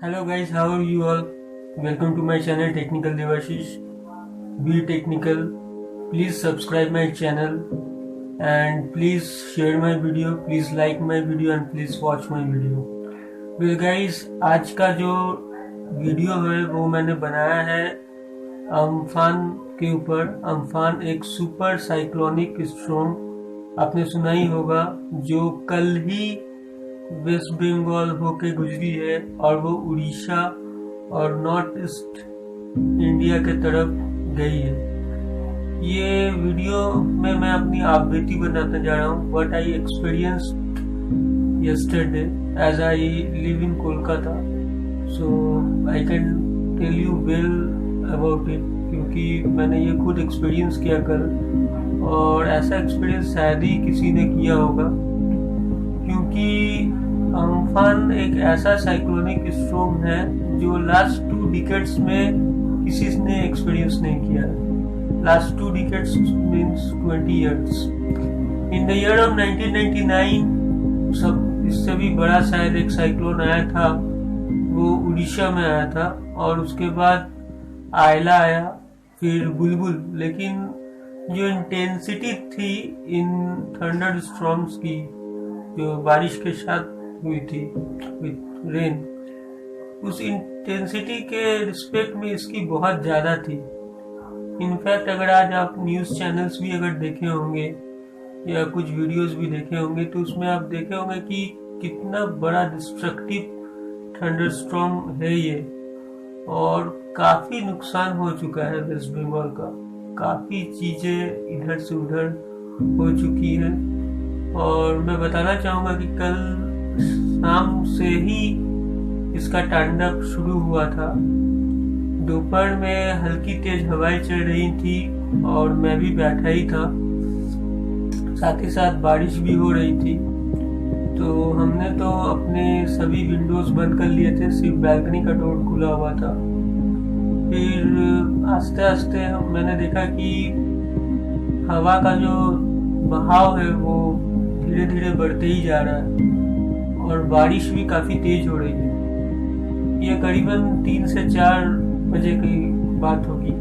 Hello guys, how are you all? Welcome to my channel Technical Devashish. Be technical. Please subscribe my channel and please share my video. Please like my video and please watch my video. Well guys, आज का जो video है वो मैंने बनाया है Amphan के ऊपर। अम्फान एक सुपर साइक्लोनिक स्टॉर्म आपने सुना ही होगा, जो कल ही वेस्ट बंगाल होके गुजरी है और वो उड़ीसा और नॉर्थ ईस्ट इंडिया के तरफ गई है। ये वीडियो में मैं अपनी आप बीती बताने जा रहा हूँ, what I experienced yesterday as I live in Kolkata, so I can tell you well about it, क्योंकि मैंने ये खुद एक्सपीरियंस किया कल, और ऐसा एक्सपीरियंस शायद ही किसी ने किया होगा, क्योंकि अम्फान एक ऐसा साइक्लोनिक स्टॉर्म है जो लास्ट 2 डिकेड्स में किसी ने एक्सपीरियंस नहीं किया। Last 2 decades means 20 years। In the year of 1999 सब इससे भी बड़ा शायद एक साइक्लोन आया था, वो उड़ीसा में आया था, और उसके बाद आयला आया, फिर बुलबुल। लेकिन जो इंटेंसिटी थी इन थंडर स्टॉर्म्स की, जो बारिश के साथ हुई थी विथ रेन, उस इंटेंसिटी के रिस्पेक्ट में इसकी बहुत ज़्यादा थी। इनफैक्ट अगर आज आप न्यूज़ चैनल्स भी अगर देखे होंगे या कुछ वीडियोस भी देखे होंगे, तो उसमें आप देखे होंगे कि कितना बड़ा डिस्ट्रक्टिव थंडरस्टॉर्म है ये, और काफ़ी नुकसान हो चुका है वेस्ट बंगाल का। काफ़ी चीज़ें इधर से उधर हो चुकी है, और मैं बताना चाहूँगा कि कल शाम से ही इसका तांडव शुरू हुआ था। दोपहर में हल्की तेज हवाएं चल रही थी और मैं भी बैठा ही था, साथ ही साथ बारिश भी हो रही थी। तो हमने तो अपने सभी विंडोज बंद कर लिए थे, सिर्फ बैल्कनी का डोर खुला हुआ था। फिर आस्ते आस्ते मैंने देखा कि हवा का जो बहाव है वो धीरे धीरे बढ़ते ही जा रहा है, और बारिश भी काफ़ी तेज हो रही है। ये करीबन 3 से 4 बजे की बात होगी।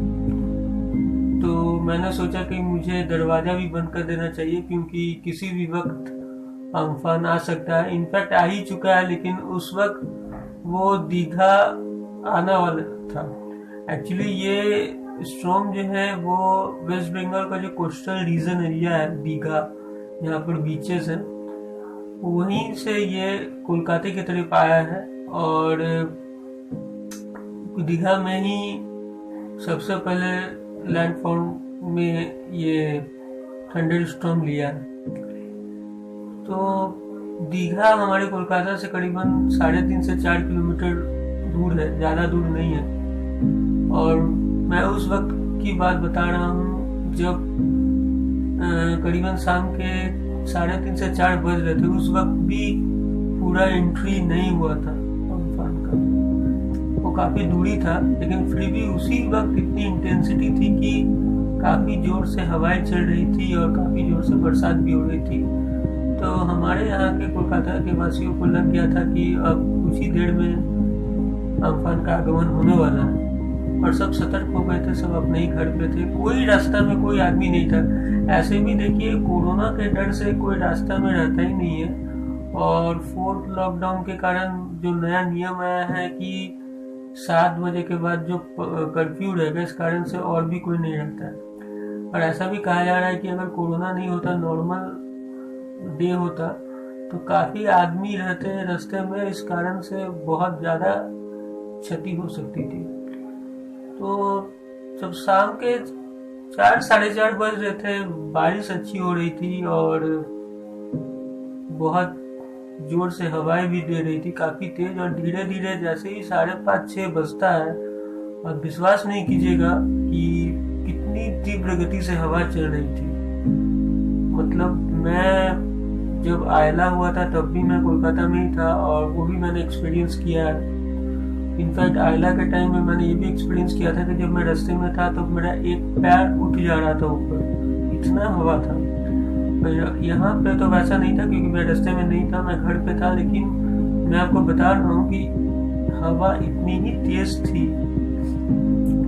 तो मैंने सोचा कि मुझे दरवाज़ा भी बंद कर देना चाहिए, क्योंकि किसी भी वक्त अम्फान आ सकता है। इनफैक्ट आ ही चुका है, लेकिन उस वक्त वो दीघा आना वाला था। एक्चुअली ये स्टॉर्म जो है वो वेस्ट बंगाल का जो कोस्टल रीजन एरिया है, दीघा, यहाँ पर बीचेस हैं, वहीं से ये कोलकाता की तरफ आया है, और दीघा में ही सबसे पहले लैंडफॉर्म में ये थंडर स्टॉर्म लिया है। तो दीघा हमारे कोलकाता से करीबन 3.5 से 4 किलोमीटर दूर है, ज़्यादा दूर नहीं है। और मैं उस वक्त की बात बता रहा हूँ जब करीबन शाम के 3:30 से 4 बज रहे थे। उस वक्त भी पूरा एंट्री नहीं हुआ था अम्फान का, वो काफ़ी दूरी था, लेकिन फिर भी उसी वक्त इतनी इंटेंसिटी थी कि काफ़ी ज़ोर से हवाएं चल रही थी और काफ़ी ज़ोर से बरसात भी हो रही थी। तो हमारे यहाँ के कोलकाता के वासियों को लग गया था कि अब कुछ ही देर में अम्फान का आगमन होने वाला है, और सब सतर्क हो गए थे, सब अपने ही घर पे थे। कोई रास्ता में कोई आदमी नहीं था। ऐसे भी देखिए, कोरोना के डर से कोई रास्ता में रहता ही नहीं है, और 4th लॉकडाउन के कारण जो नया नियम आया है कि 7 बजे के बाद जो कर्फ्यू रहेगा, इस कारण से और भी कोई नहीं रहता है। और ऐसा भी कहा जा रहा है कि अगर कोरोना नहीं होता, नॉर्मल डे होता, तो काफ़ी आदमी रहते हैं रास्ते में, इस कारण से बहुत ज़्यादा क्षति हो सकती थी। तो जब शाम के 4 साढ़े 4 बज रहे थे, बारिश अच्छी हो रही थी और बहुत जोर से हवाएं भी दे रही थी, काफ़ी तेज, और धीरे धीरे जैसे ही 5:30-6 बजता है, और विश्वास नहीं कीजिएगा कि कितनी तीव्र गति से हवा चल रही थी। मतलब मैं जब आयला हुआ था तब भी मैं कोलकाता में ही था, और वो भी मैंने एक्सपीरियंस किया है। इनफैक्ट आयला के टाइम में मैंने ये भी एक्सपीरियंस किया था कि जब मैं रास्ते में था तो मेरा एक पैर उठ जा रहा था ऊपर, इतना हवा था। यहाँ पे तो वैसा नहीं था, क्योंकि मैं रास्ते में नहीं था, मैं घर पे था। लेकिन मैं आपको बता रहा हूँ कि हवा इतनी ही तेज थी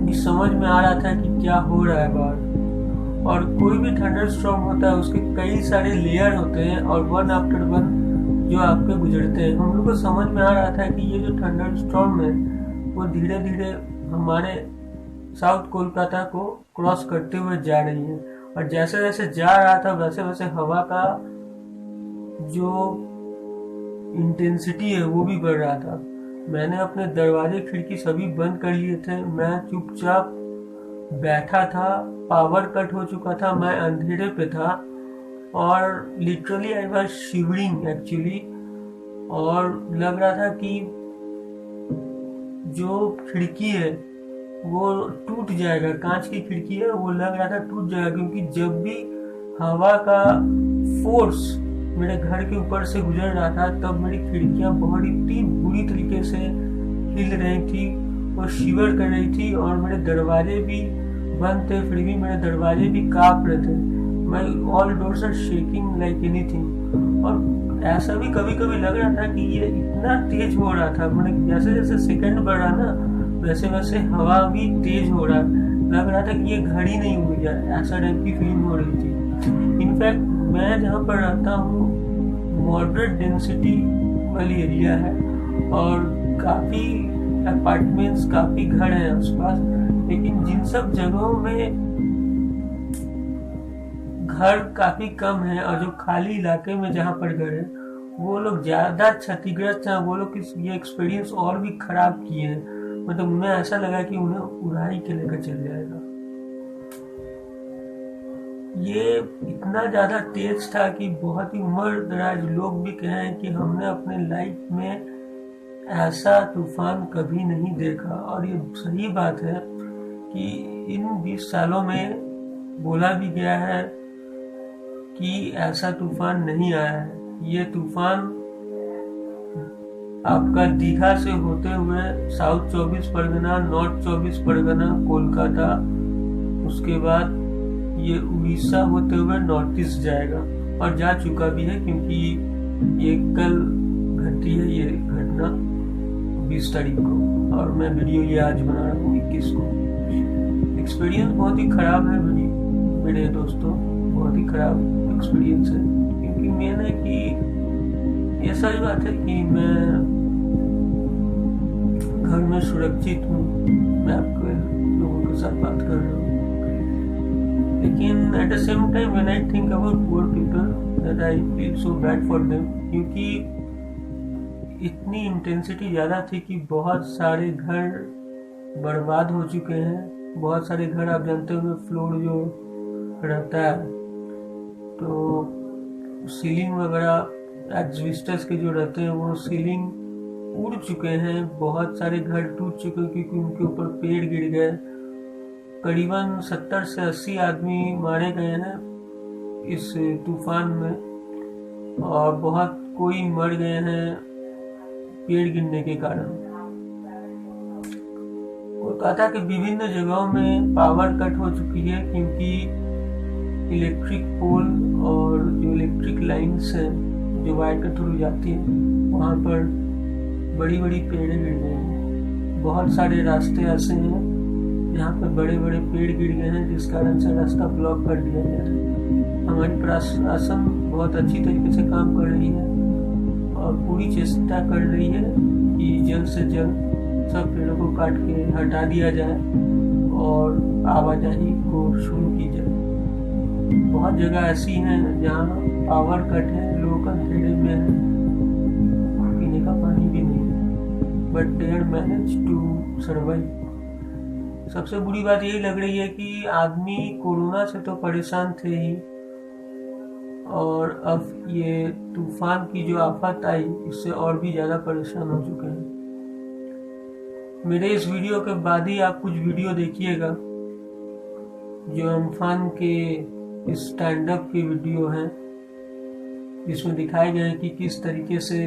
कि समझ में आ रहा था कि क्या हो रहा है बाहर। और कोई भी थंडरस्टॉर्म होता है उसके कई सारे लेयर होते हैं और वन आफ्टर वन जो आपके गुजरते हैं। हम लोग को समझ में आ रहा था कि ये जो थंडरस्टॉर्म है वो धीरे धीरे हमारे साउथ कोलकाता को क्रॉस करते हुए जा रही है। और जैसे जैसे जा रहा था वैसे वैसे हवा का जो इंटेंसिटी है वो भी बढ़ रहा था। मैंने अपने दरवाजे खिड़की सभी बंद कर लिए थे। मैं चुपचाप बैठा था। पावर कट हो चुका था, मैं अंधेरे पे था और literally I was shivering actually. और लग रहा था कि जो खिड़की है वो टूट जाएगा, कांच की खिड़की है, वो लग रहा था टूट जाएगा, क्योंकि जब भी हवा का फोर्स मेरे घर के ऊपर से गुजर रहा था तब मेरी खिड़कियां बहुत ही बुरी तरीके से हिल रही थी और शिवर कर रही थी और मेरे दरवाजे भी बंद थे, फिर भी मेरे दरवाजे भी कांप रहे थे। मैं all doors are shaking like anything. और ऐसा भी कभी कभी लग रहा था कि ये इतना तेज हो रहा था, मैंने जैसे जैसे सेकंड बढ़ रहा ना वैसे वैसे हवा भी तेज हो रहा, लग रहा था कि ये घड़ी नहीं हुई है, ऐसा टाइप की फीलिंग हो रही थी। इनफैक्ट मैं जहाँ पर रहता हूँ मॉडरेट डेंसिटी वाली एरिया है और काफ़ी अपार्टमेंट्स, काफ़ी घर हैं आसपास, लेकिन जिन सब जगहों में घर काफ़ी कम है और जो खाली इलाके में जहाँ पर घर है वो लोग ज़्यादा क्षतिग्रस्त हैं। वो लोग ये एक्सपीरियंस और भी खराब किए हैं। मतलब उन्हें ऐसा लगा कि उन्हें उड़ाई के लेकर चल जाएगा। ये इतना ज़्यादा तेज था कि बहुत ही उम्र दराज लोग भी कहें कि हमने अपने लाइफ में ऐसा तूफान कभी नहीं देखा। और ये सही बात है कि इन 20 सालों में बोला भी गया है कि ऐसा तूफान नहीं आया है। ये तूफान आपका दीघा से होते हुए साउथ 24 परगना, नॉर्थ 24 परगना, कोलकाता, उसके बाद ये उड़ीसा होते हुए नॉर्थ ईस्ट जाएगा और जा चुका भी है, क्योंकि ये कल घटी है ये घटना 20 तारीख को और मैं वीडियो ये आज बना रहा हूँ 21 को। एक्सपीरियंस बहुत ही खराब है मेरे दोस्तों, बहुत ही खराब एक्सपीरियंस है। क्योंकि मैंने कि ये सही बात है कि मैं घर में सुरक्षित हूँ, मैं आपके लोगों के साथ बात कर रहा हूँ, लेकिन at the same time when I think about poor people that I feel so bad for them. क्योंकि इतनी इंटेंसिटी ज़्यादा थी कि बहुत सारे घर बर्बाद हो चुके हैं। बहुत सारे घर आप जानते हो फ्लोर जो रहता है तो सीलिंग वगैरह एग्जिस्टर्स के जो रहते हैं वो सीलिंग उड़ चुके हैं। बहुत सारे घर टूट चुके हैं क्योंकि उनके ऊपर पेड़ गिर गए। करीबन 70 से 80 आदमी मारे गए हैं इस तूफान में और बहुत कोई मर गए हैं पेड़ गिरने के कारण। कोलकाता के विभिन्न जगहों में पावर कट हो चुकी है क्योंकि इलेक्ट्रिक पोल और जो इलेक्ट्रिक लाइन्स हैं जो वायर के थ्रू जाती हैं वहाँ पर बड़ी बड़ी पेड़ें गिर गई हैं। बहुत सारे रास्ते ऐसे हैं जहाँ पर बड़े बड़े पेड़ गिर गए हैं जिस कारण से रास्ता ब्लॉक कर दिया गया है। हमारी प्रशासन बहुत अच्छी तरीके से काम कर रही है और पूरी चेष्टा कर रही है कि जल्द से जल्द सब पेड़ों को काट के हटा दिया जाए और आवाजाही को शुरू की जाए। बहुत जगह ऐसी हैं जहाँ पावर कट है, लोग अंधेरे में है, पीने का पानी भी नहीं, but they are manage to survive. सबसे बुरी बात यही लग रही है कि आदमी कोरोना से तो परेशान थे ही और अब ये तूफान की जो आफत आई इससे और भी ज़्यादा परेशान हो चुके हैं। मेरे इस वीडियो के बाद ही आप कुछ वीडियो देखिएगा जो अम्फान के स्टैंड अप की वीडियो हैं जिसमें दिखाए गए हैं कि किस तरीके से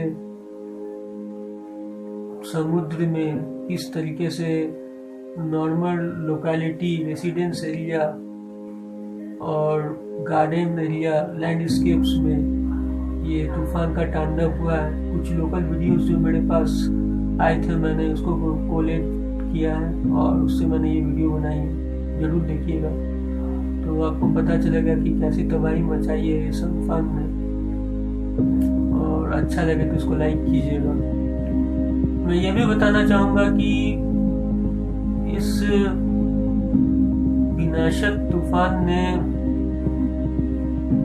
समुद्र में, किस तरीके से नॉर्मल लोकेलिटी, रेसिडेंस एरिया और गार्डन एरिया, लैंडस्केप्स में ये तूफान का तांडव हुआ है। कुछ लोकल वीडियोस जो मेरे पास आए थे, मैंने उसको कोलेट किया है और उससे मैंने ये वीडियो बनाई है, ज़रूर देखिएगा। तो आपको पता चलेगा कि कैसी तबाही मचाई है इस तूफान ने, और अच्छा लगे तो इसको लाइक कीजिएगा। मैं ये भी बताना चाहूँगा कि इस विनाशक तूफान ने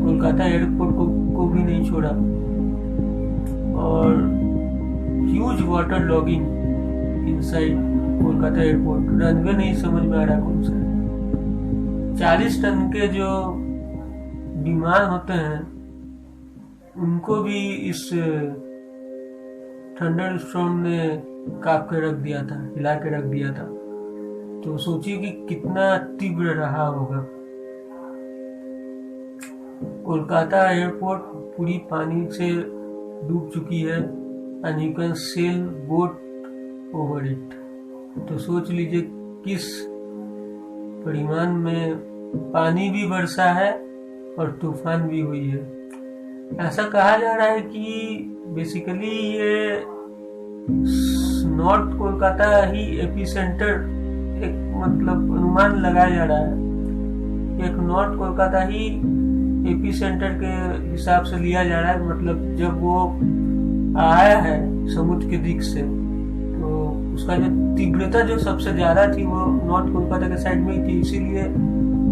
कोलकाता एयरपोर्ट को भी नहीं छोड़ा, और huge water logging inside Kolkata airport. Runway नहीं समझ में आ रहा कौन सा। 40 टन के जो विमान होते हैं उनको भी इस थंडर स्टॉर्म ने काट के रख दिया था, हिला के रख दिया था। तो सोचिए कि कितना तीव्र रहा होगा। कोलकाता एयरपोर्ट पूरी पानी से डूब चुकी है, and you can sail boat over it. तो सोच लीजिए किस परिमाण में पानी भी बरसा है और तूफान भी हुई है। ऐसा कहा जा रहा है कि बेसिकली ये नॉर्थ कोलकाता ही एपिसेंटर, एक मतलब अनुमान लगाया जा रहा है, एक नॉर्थ कोलकाता ही एपिसेंटर के हिसाब से लिया जा रहा है। मतलब जब वो आया है समुद्र के दिक से, तो उसका जो तीव्रता जो सबसे ज्यादा थी वो नॉर्थ कोलकाता के साइड में ही थी, इसीलिए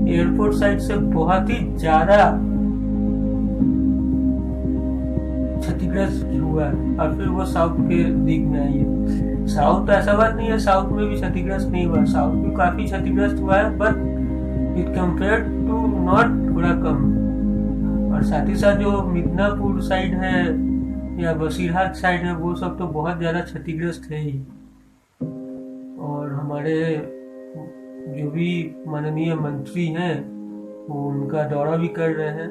एयरपोर्ट साइड से बहुत ही ज्यादा क्षतिग्रस्त हुआ है, और फिर वो साउथ के दिग में आई है। साउथ ऐसा बात नहीं है, साउथ में भी क्षतिग्रस्त नहीं हुआ, साउथ भी काफी क्षतिग्रस्त हुआ है, but it compare to north थोड़ा कम। और साथ ही साथ जो मिदनापुर साइड है या बसीरहाट साइड है, वो सब तो बहुत ज्यादा क्षतिग्रस्त है ही। और हमारे जो भी माननीय मंत्री हैं वो उनका दौरा भी कर रहे हैं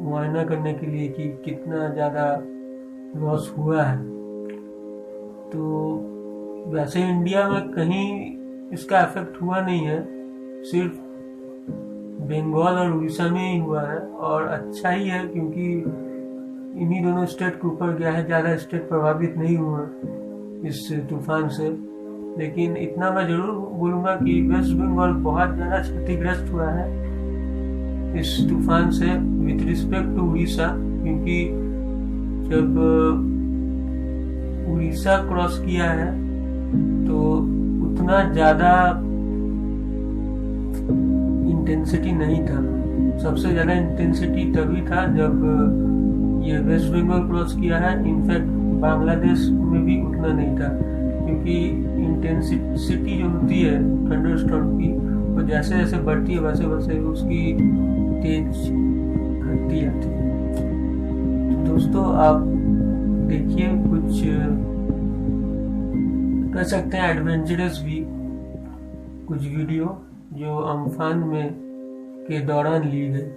मुआयना करने के लिए कि कितना ज़्यादा लॉस हुआ है। तो वैसे इंडिया में कहीं इसका इफेक्ट हुआ नहीं है, सिर्फ बंगाल और उड़ीसा में ही हुआ है, और अच्छा ही है क्योंकि इन्हीं दोनों स्टेट के ऊपर गया है, ज़्यादा स्टेट प्रभावित नहीं हुआ इस तूफान से। लेकिन इतना मैं जरूर बोलूँगा कि वेस्ट बंगाल बहुत ज़्यादा क्षतिग्रस्त हुआ है इस तूफान से विथ रिस्पेक्ट टू उड़ीसा, क्योंकि जब उड़ीसा क्रॉस किया है तो उतना ज़्यादा इंटेंसिटी नहीं था। सबसे ज़्यादा इंटेंसिटी तभी था जब ये वेस्ट बंगाल क्रॉस किया है। इनफैक्ट बांग्लादेश में भी उतना नहीं था, क्योंकि इंटेंसिटी जो होती है थंडर स्टॉर्म की, वो जैसे जैसे बढ़ती है वैसे वैसे उसकी तेज घटती जाती है। तो दोस्तों आप देखिए कुछ कह सकते हैं एडवेंचरस भी कुछ वीडियो जो अम्फान में के दौरान ली गई।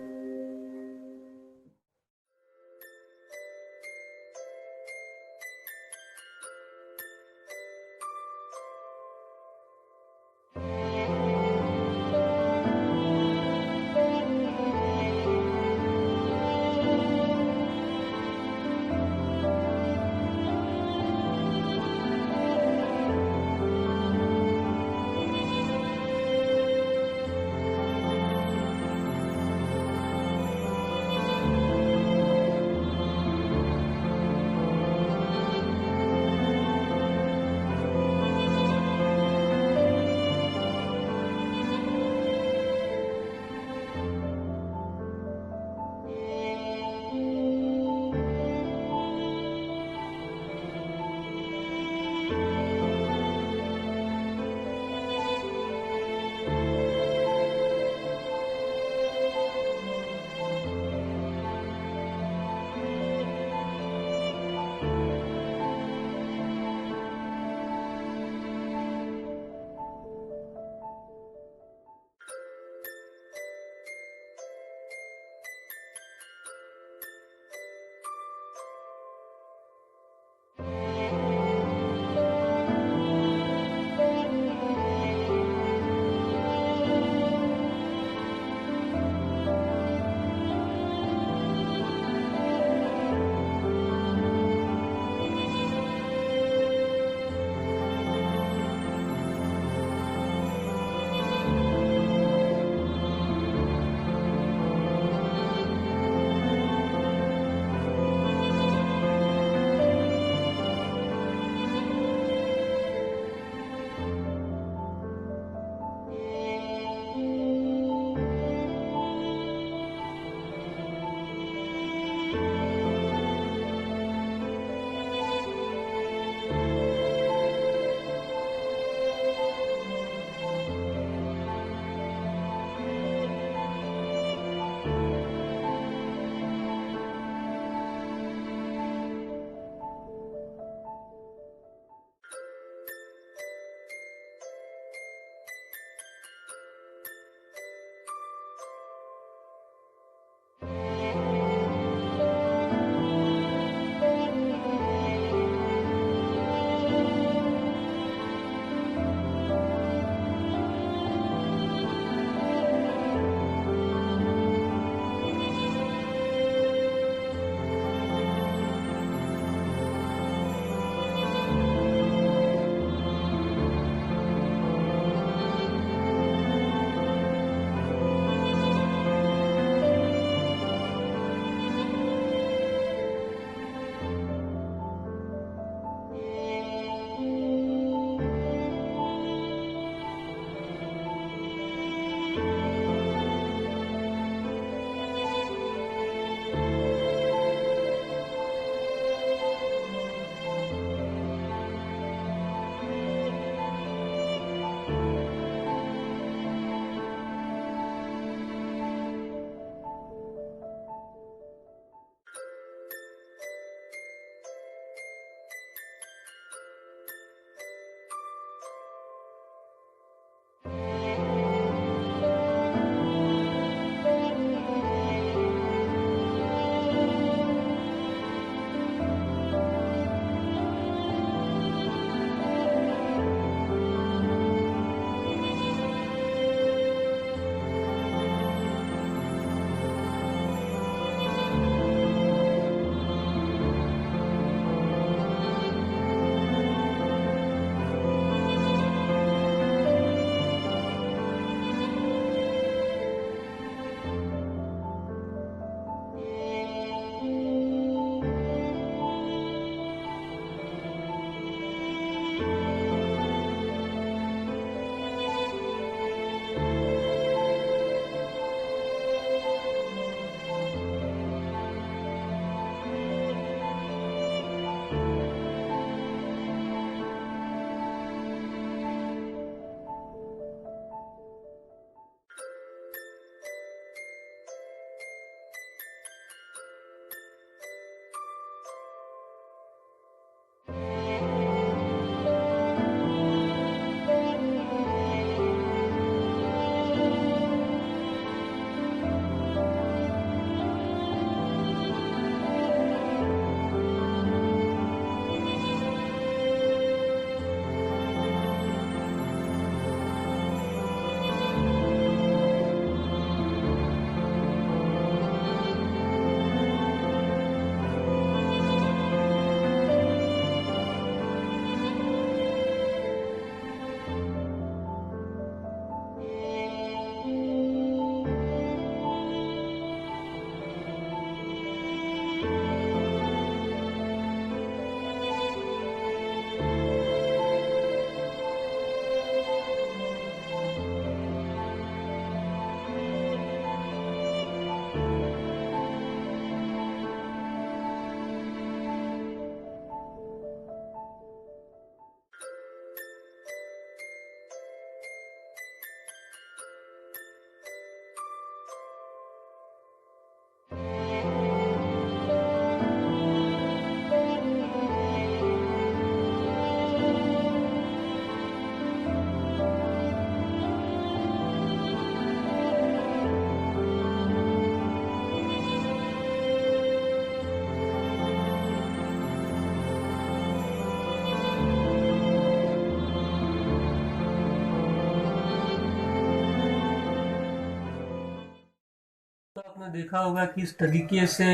देखा होगा किस तरीके से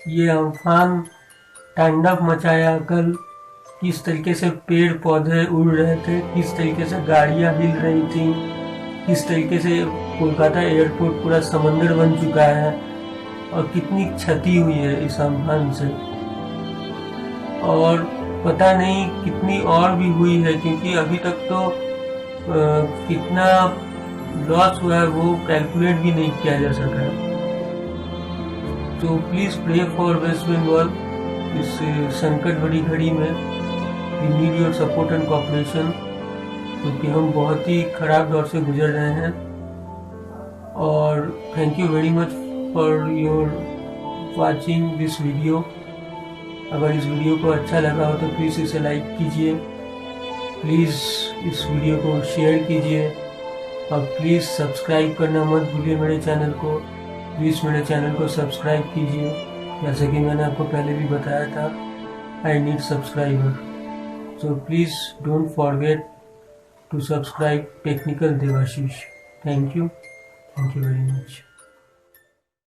ये अम्फान तांडव मचाया कल, किस तरीके से पेड़ पौधे उड़ रहे थे, किस तरीके से गाड़ियां हिल रही थी, किस तरीके से कोलकाता एयरपोर्ट पूरा समंदर बन चुका है और कितनी क्षति हुई है इस अम्फान से। और पता नहीं कितनी और भी हुई है, क्योंकि अभी तक तो कितना लॉस हुआ है वो कैलकुलेट भी नहीं किया जा सका है। तो please pray for West Bengal इस संकट भरी घड़ी में। We need your support and cooperation, क्योंकि हम बहुत ही खराब दौर से गुजर रहे हैं। और thank you very much for your watching this video. अगर इस वीडियो को अच्छा लगा हो तो प्लीज़ इसे लाइक कीजिए, प्लीज़ इस वीडियो को शेयर कीजिए और प्लीज़ सब्सक्राइब करना मत भूलिए मेरे चैनल को। प्लीज़ मेरे चैनल को सब्सक्राइब कीजिए, जैसे कि मैंने आपको पहले भी बताया था, I need subscriber. So please don't forget to subscribe technical Devashish. Thank you very much.